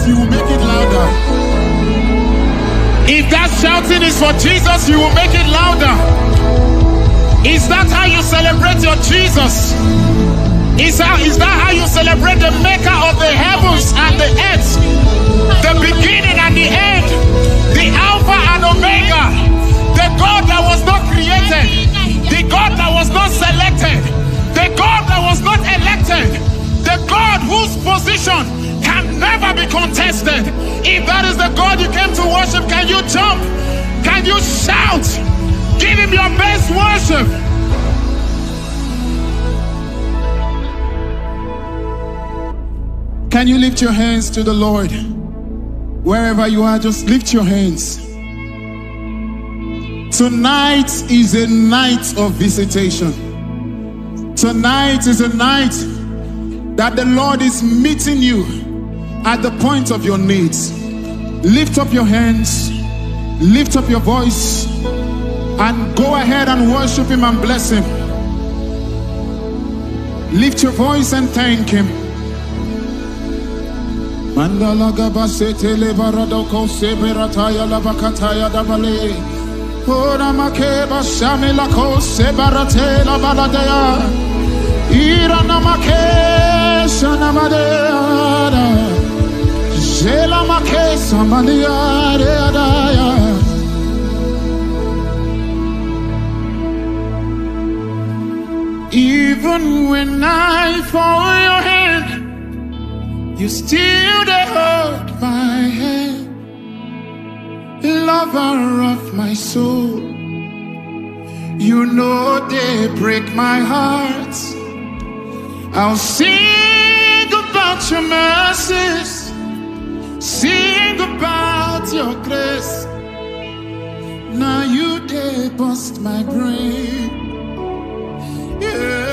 Jesus, you will make it louder. If that shouting is for Jesus, you will make it louder. Is that how you celebrate your Jesus? Is that how you celebrate the maker of the heavens and the earth? The beginning and the end, the Alpha and Omega, the God that was not created, the God that was not selected, the God that was not elected, the God whose position can never be contested. If that is the God you came to worship, can you jump? Can you shout? Give him your best worship. Can you lift your hands to the Lord? Wherever you are, just lift your hands. Tonight is a night of visitation. Tonight is a night that the Lord is meeting you at the point of your needs. Lift up your hands, lift up your voice, and go ahead and worship him and bless him. Lift your voice and thank him. Mandala gabasete levaradoko seberataya labakataya dabale. Ora makeba shamila ko sebarate la baladea. Ira namake shanamadea. Jela make samalia readaya. Even when I fall your hand, you still they hold my hand. Lover of my soul, you know they break my heart. I'll sing about your mercies, sing about your grace. Now you they bust my brain. Yeah.